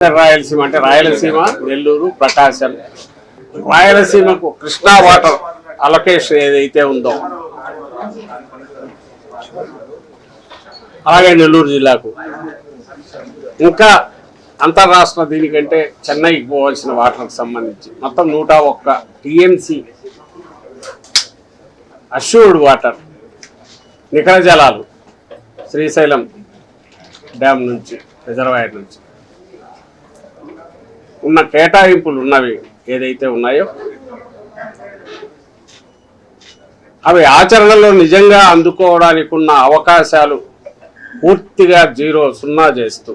రాయలసీమ అంటే రాయలసీమ, నెల్లూరు, ప్రకాశం. రాయలసీమకు Krishna water allocation ఏదైతే ఉందో, అలాగే నెల్లూరు జిల్లాకు ఇంకా అంతర్రాష్ట్ర దీనికంటే చెన్నైకి పోవాల్సిన వాటర్కి సంబంధించి మొత్తం 101 టీఎంసీ అష్యూర్డ్ వాటర్ నికర జలాలు శ్రీశైలం డ్యామ్ నుంచి, రిజర్వాయర్ నుంచి ఉన్న కేటాయింపులు ఉన్నవి ఏదైతే ఉన్నాయో అవి ఆచరణలో నిజంగా అందుకోవడానికి ఉన్న అవకాశాలు పూర్తిగా సున్నా చేస్తూ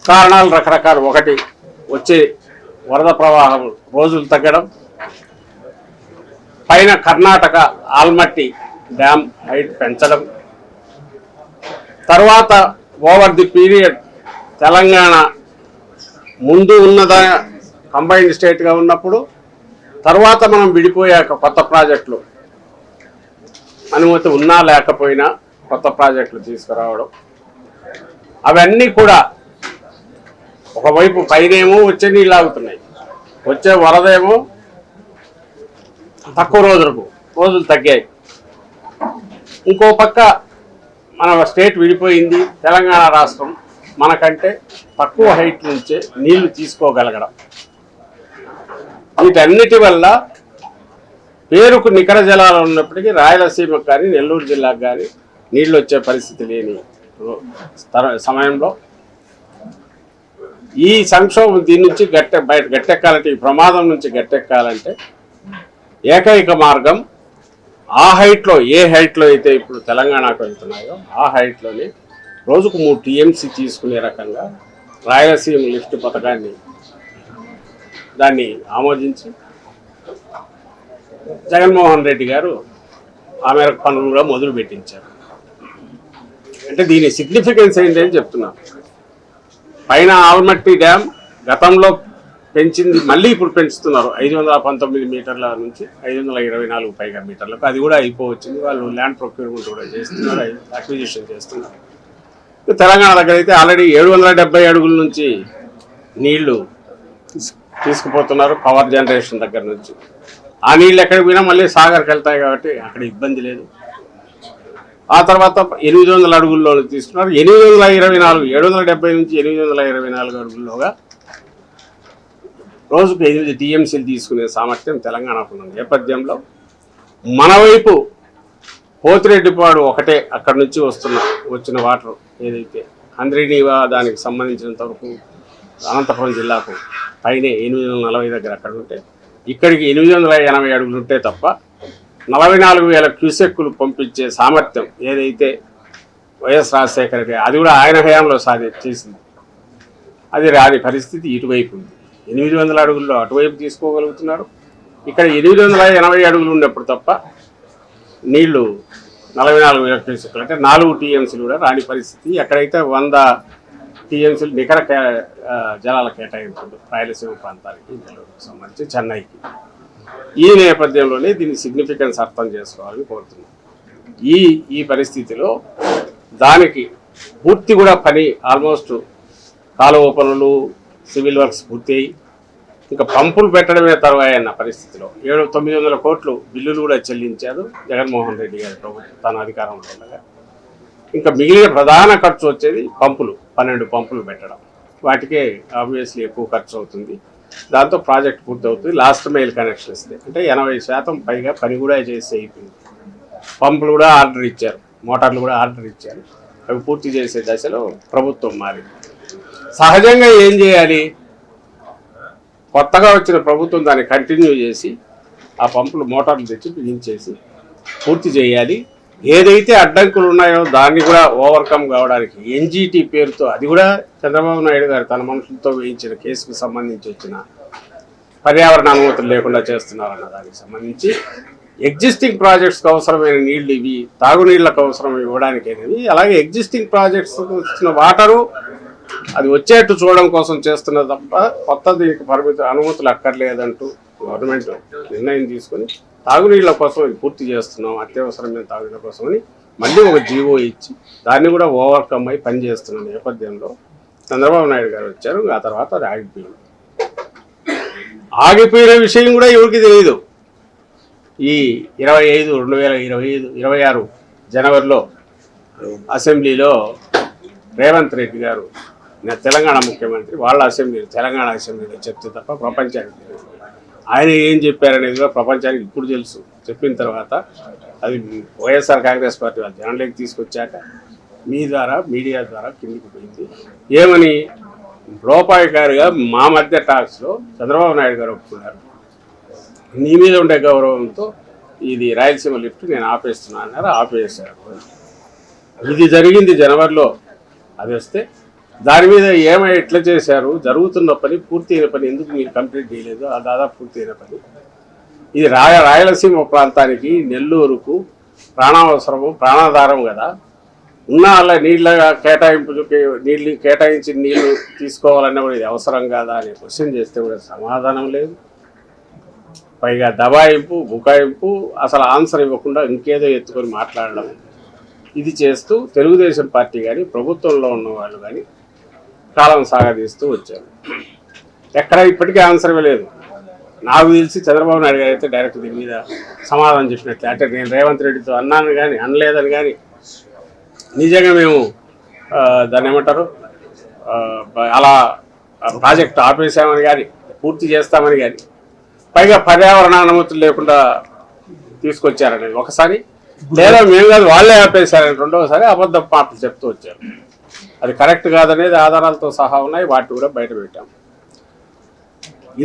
కారణాలు రకరకాలు. ఒకటి, వచ్చే వరద ప్రవాహం రోజులు తగ్గడం, పైన కర్ణాటక ఆల్మట్టి డ్యామ్ హైట్ పెంచడం, తర్వాత ఓవర్ ది పీరియడ్ తెలంగాణ ముందు ఉన్నదా కంబైన్డ్ స్టేట్గా ఉన్నప్పుడు, తర్వాత మనం విడిపోయాక కొత్త ప్రాజెక్టులు అనుమతి ఉన్నా లేకపోయినా కొత్త ప్రాజెక్టులు తీసుకురావడం, అవన్నీ కూడా ఒకవైపు పైనేమో వచ్చే నీళ్ళు ఆగుతున్నాయి, వచ్చే వరదేమో తక్కువ రోజులు తగ్గాయి. ఇంకో పక్క మన స్టేట్ విడిపోయింది, తెలంగాణ రాష్ట్రం మనకంటే తక్కువ హైట్ నుంచే నీళ్లు తీసుకోగలగడం, వీటన్నిటి వల్ల పేరుకు నికర జలాలు ఉన్నప్పటికీ రాయలసీమకు కానీ నెల్లూరు జిల్లాకు కానీ నీళ్ళు వచ్చే పరిస్థితి లేని సమయంలో ఈ సంక్షోభం దీని నుంచి గట్టెక్కాలంటే, ఈ ప్రమాదం నుంచి గట్టెక్కాలంటే ఏకైక మార్గం ఆ హైట్లో, ఏ హైట్లో అయితే ఇప్పుడు తెలంగాణకు వెళ్తున్నాయో ఆ హైట్లోనే రోజుకు 3 టీఎంసీ తీసుకునే రకంగా రాయలసీమ లిఫ్ట్ పథకాన్ని దాన్ని ఆమోదించి జగన్మోహన్ రెడ్డి గారు ఆ మేరకు పనులు కూడా మొదలు పెట్టించారు. అంటే దీని సిగ్నిఫికెన్స్ ఏంటి అని చెప్తున్నాను. పైన ఆల్మట్టి డ్యామ్ గతంలో పెంచింది, మళ్ళీ ఇప్పుడు పెంచుతున్నారు 519 మీటర్ల నుంచి 524 పైగా మీటర్లకు. అది కూడా అయిపోవచ్చింది. వాళ్ళు ల్యాండ్ ప్రొక్యూర్మెంట్ కూడా చేస్తున్నారు, అక్విజిషన్ చేస్తున్నారు. తెలంగాణ దగ్గర అయితే ఆల్రెడీ 770 అడుగుల నుంచి నీళ్లు తీసుకుపోతున్నారు, పవర్ జనరేషన్ దగ్గర నుంచి. ఆ నీళ్ళు ఎక్కడికి పోయినా మళ్ళీ సాగర్కి వెళ్తాయి కాబట్టి అక్కడ ఇబ్బంది లేదు. ఆ తర్వాత 800 అడుగుల్లో తీసుకున్నారు. 824, 770 నుంచి 824 అడుగుల్లోగా రోజుకు 8 టీఎంసీలు తీసుకునే సామర్థ్యం తెలంగాణకు ఉన్న నేపథ్యంలో మన వైపు పోతిరెడ్డిపాడు ఒకటే అక్కడి నుంచి వచ్చిన వాటర్ ఏదైతే హంద్రీనీవా దానికి సంబంధించినంత వరకు అనంతపురం జిల్లాకు పైనే 840 దగ్గర అక్కడ ఉంటే, ఇక్కడికి 880 అడుగులు ఉంటే తప్ప 44,000 క్యూసెక్కులు పంపించే సామర్థ్యం ఏదైతే వైఎస్ రాజశేఖర రెడ్డి, అది కూడా ఆయన హయాంలో చేసింది, అది రాని పరిస్థితి ఇటువైపు ఉంది. 800 అడుగుల్లో అటువైపు తీసుకోగలుగుతున్నారు. ఇక్కడ 880 అడుగులు ఉన్నప్పుడు తప్ప నీళ్లు 44,000 క్యూసెక్కులు అంటే 4 టీఎంసీలు కూడా రాని పరిస్థితి. ఎక్కడైతే 100 టీఎంసీలు నికర జలాల కేటాయింపులు రాయలసీమ ప్రాంతానికి, నెల్లూరుకు సంబంధించి చెన్నైకి. ఈ నేపథ్యంలోనే దీని సిగ్నిఫికెన్స్ అర్థం చేసుకోవాలని కోరుతున్నాం. ఈ పరిస్థితిలో దానికి పూర్తి కూడా పని ఆల్మోస్ట్ కాలువ పనులు, సివిల్ వర్క్స్ పూర్తి అయ్యి ఇంకా పంపులు పెట్టడమే తర్వాయన్న పరిస్థితిలో 900 కోట్లు బిల్లులు కూడా చెల్లించారు జగన్మోహన్ రెడ్డి గారి ప్రభుత్వం తన అధికారంలో ఉండగా. ఇంకా మిగిలిన ప్రధాన ఖర్చు వచ్చేది పంపులు, 12 పంపులు పెట్టడం. వాటికే ఆబ్వియస్లీ ఎక్కువ ఖర్చు అవుతుంది. దాంతో ప్రాజెక్ట్ పూర్తి అవుతుంది. లాస్ట్ మైల్ కనెక్షన్ ఇస్తే అంటే 80% పైగా పని కూడా చేసి అయిపోయింది. పంపులు కూడా ఆర్డర్ ఇచ్చారు, మోటార్లు కూడా ఆర్డర్ ఇచ్చారు. అవి పూర్తి చేసే దశలో ప్రభుత్వం మారింది. సహజంగా ఏం చేయాలి, కొత్తగా వచ్చిన ప్రభుత్వం దాన్ని కంటిన్యూ చేసి ఆ పంపులు, మోటార్లు తెచ్చి బిగించేసి పూర్తి చేయాలి. ఏదైతే అడ్డంకులు ఉన్నాయో దాన్ని కూడా ఓవర్కమ్ కావడానికి ఎన్జీటీ పేరుతో, అది కూడా చంద్రబాబు నాయుడు గారు తన మనుషులతో వేయించిన కేసుకు సంబంధించి వచ్చిన పర్యావరణ అనుమతులు లేకుండా చేస్తున్నారన్న దానికి సంబంధించి ఎగ్జిస్టింగ్ ప్రాజెక్ట్స్కి అవసరమైన నీళ్లు ఇవి, తాగునీళ్లకు అవసరం ఇవ్వడానికి అనేవి, అలాగే ఎగ్జిస్టింగ్ ప్రాజెక్ట్స్ వచ్చిన వాటరు అది వచ్చేట్టు చూడడం కోసం చేస్తున్నది తప్ప కొత్త దీనికి అనుమతులు అక్కర్లేదంటూ గవర్నమెంట్ నిర్ణయం తీసుకొని తాగునీళ్ళ కోసం ఇది పూర్తి చేస్తున్నాం, అత్యవసరమైన తాగునీళ్ళ కోసమని మళ్ళీ ఒక జీవో ఇచ్చి దాన్ని కూడా ఓవర్కమ్ అయి పనిచేస్తున్న నేపథ్యంలో చంద్రబాబు నాయుడు గారు వచ్చారు. ఆ తర్వాత అది ఆగిపోయింది. ఆగిపోయిన విషయం కూడా ఎవరికి తెలియదు. ఈ 26 జనవరిలో అసెంబ్లీలో రేవంత్ రెడ్డి గారు తెలంగాణ ముఖ్యమంత్రి వాళ్ళ తెలంగాణ అసెంబ్లీలో చెప్తే తప్ప ప్రపంచానికి తెలియదు. ఆయన ఏం చెప్పారనేది కూడా ప్రపంచానికి ఇప్పుడు తెలుసు. చెప్పిన తర్వాత అది వైఎస్ఆర్ కాంగ్రెస్ పార్టీ వాళ్ళు జనంలోకి తీసుకొచ్చాక మీ ద్వారా మీడియా ద్వారా కిందికి పోయింది. ఏమని లోపాయికారిగా మా మధ్య టాక్స్లో చంద్రబాబు నాయుడు గారు ఒప్పుకున్నారు. నీ మీద ఉండే గౌరవంతో ఇది రాయలసీమ లిఫ్ట్ నేను ఆపేస్తున్నా అన్నారు. ఆపేశారు. ఇది జరిగింది జనవరిలో. అది వస్తే దాని మీద ఎట్లా చేశారు, జరుగుతున్న పని పూర్తయిన పని ఎందుకు మీరు కంప్లీట్ చేయలేదు, ఆ దాదాపు పూర్తయిన పని. ఇది రాయలసీమ ప్రాంతానికి నెల్లూరుకు ప్రాణాధారం కదా. ఉన్న అలా నీళ్ళ నీళ్ళు కేటాయించి నీళ్లు తీసుకోవాలన్నా కూడా ఇది అవసరం కాదా అని క్వశ్చన్ చేస్తే కూడా సమాధానం లేదు. పైగా దబాయింపు బుకాయింపు, అసలు ఆన్సర్ ఇవ్వకుండా ఇంకేదో ఎత్తుకొని మాట్లాడడం, ఇది చేస్తూ తెలుగుదేశం పార్టీ కానీ ప్రభుత్వంలో ఉన్న వాళ్ళు కానీ కాలం సాగదీస్తూ వచ్చారు. ఎక్కడ ఇప్పటికీ ఆన్సర్ ఇవ్వలేదు. నాకు తెలిసి చంద్రబాబు నాయుడు గారు అయితే డైరెక్ట్ దీని మీద సమాధానం చెప్పినట్లే. అంటే నేను రేవంత్ రెడ్డితో అన్నాను కానీ అనలేదని కానీ, నిజంగా మేము దాన్ని ఏమంటారు అలా ప్రాజెక్టు ఆపేసామని కానీ పూర్తి చేస్తామని కానీ, పైగా పర్యావరణ అనుమతులు లేకుండా తీసుకొచ్చారనేది ఒకసారి, లేదా మేము కాదు వాళ్ళే ఆపేశారని రెండవసారి అబద్ధ మాటలు చెప్తూ వచ్చారు. అది కరెక్ట్ కాదనేది ఆధారాలతో సహా ఉన్నాయి. వాటి కూడా బయట పెట్టాం.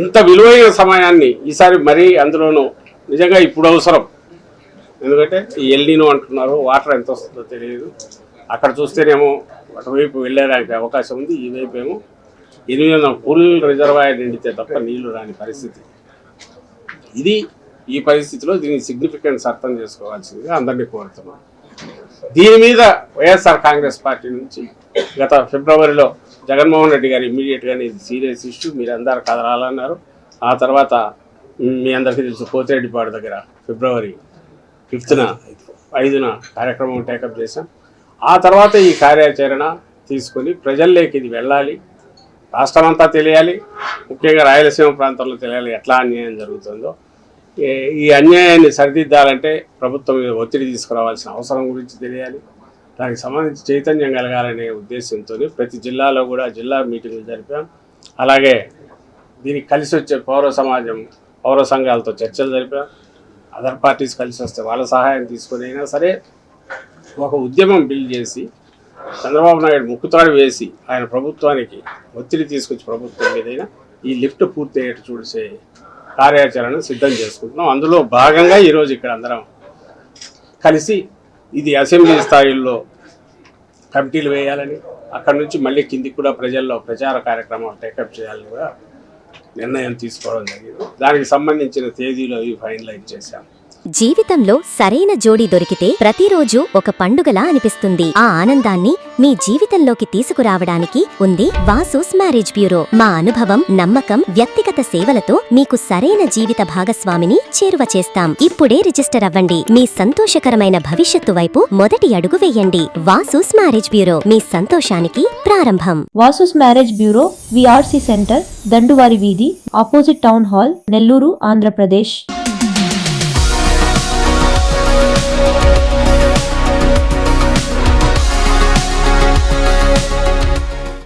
ఇంత విలువైన సమయాన్ని ఈసారి మరీ అందులోనూ నిజంగా ఇప్పుడు అవసరం. ఎందుకంటే ఈ ఎల్నినో అంటున్నారు, వాటర్ ఎంత వస్తుందో తెలియదు. అక్కడ చూస్తేనేమో అటువైపు వెళ్ళడానికి అవకాశం ఉంది, ఈ వైపు ఏమో 800 ఫుల్ రిజర్వాయర్ నిండితే తప్ప నీళ్లు రాని పరిస్థితి. ఈ పరిస్థితిలో దీని సిగ్నిఫికెన్స్ అర్థం చేసుకోవాల్సిందిగా అందరినీ కోరుతున్నాం. దీని మీద వైఎస్ఆర్ కాంగ్రెస్ పార్టీ నుంచి గత ఫిబ్రవరిలో జగన్మోహన్ రెడ్డి గారు ఇమ్మీడియట్గానే ఇది సీరియస్ ఇష్యూ, మీరు అందరు కదలాలన్నారు. ఆ తర్వాత మీ అందరికీ తెలుసు పోతిరెడ్డిపాడు దగ్గర ఫిబ్రవరి 5న కార్యక్రమం టేకప్ చేశాం. ఆ తర్వాత ఈ కార్యాచరణ తీసుకొని ప్రజల్లోకి ఇది వెళ్ళాలి, రాష్ట్రమంతా తెలియాలి, ముఖ్యంగా రాయలసీమ ప్రాంతంలో తెలియాలి ఎట్లా అన్యాయం జరుగుతుందో. ఈ అన్యాయాన్ని సరిదిద్దాలంటే ప్రభుత్వం మీద ఒత్తిడి తీసుకురావాల్సిన అవసరం గురించి తెలియాలి. దానికి సంబంధించి చైతన్యం కలగాలనే ఉద్దేశంతో ప్రతి జిల్లాలో కూడా జిల్లా మీటింగ్లు జరిపాం. అలాగే దీనికి కలిసి వచ్చే పౌర సంఘాలతో చర్చలు జరిపాం. అదర్ పార్టీస్ కలిసి వస్తే వాళ్ళ సహాయం తీసుకొని అయినా సరే ఒక ఉద్యమం బిల్డ్ చేసి చంద్రబాబు నాయుడు ముక్కుతాడు వేసి ఆయన ప్రభుత్వానికి ఒత్తిడి తీసుకొచ్చి ప్రభుత్వం మీదైనా ఈ లిఫ్ట్ పూర్తి అయ్యేట్టు చూసే కార్యాచరణ సిద్ధం చేసుకుంటున్నాం. అందులో భాగంగా ఈరోజు ఇక్కడ అందరం కలిసి ఇది అసెంబ్లీ స్థాయిలో కమిటీలు వేయాలని, అక్కడి నుంచి మళ్ళీ కిందికి కూడా ప్రజల్లో ప్రచార కార్యక్రమాలు టేకప్ చేయాలని కూడా నిర్ణయం తీసుకోవడం జరిగింది. దానికి సంబంధించిన తేదీలు అవి ఫైనలైజ్ చేశాం. జీవితంలో సరైన జోడీ దొరికితే ప్రతిరోజు ఒక పండుగలా అనిపిస్తుంది. ఆ ఆనందాన్ని మీ జీవితంలోకి తీసుకురావడానికి ఉంది వాసూస్ మ్యారేజ్ బ్యూరో. మా అనుభవం, నమ్మకం, వ్యక్తిగత సేవలతో మీకు సరైన జీవిత భాగస్వామిని చేరువ చేస్తాం. ఇప్పుడే రిజిస్టర్ అవ్వండి. మీ సంతోషకరమైన భవిష్యత్తు వైపు మొదటి అడుగు వేయండి. వాసూస్ మ్యారేజ్ బ్యూరో, మీ సంతోషానికి ప్రారంభం. Vasu's marriage bureau, VRC centre, దండువారి వీధి, opposite town hall, Nellore, Andhra Pradesh.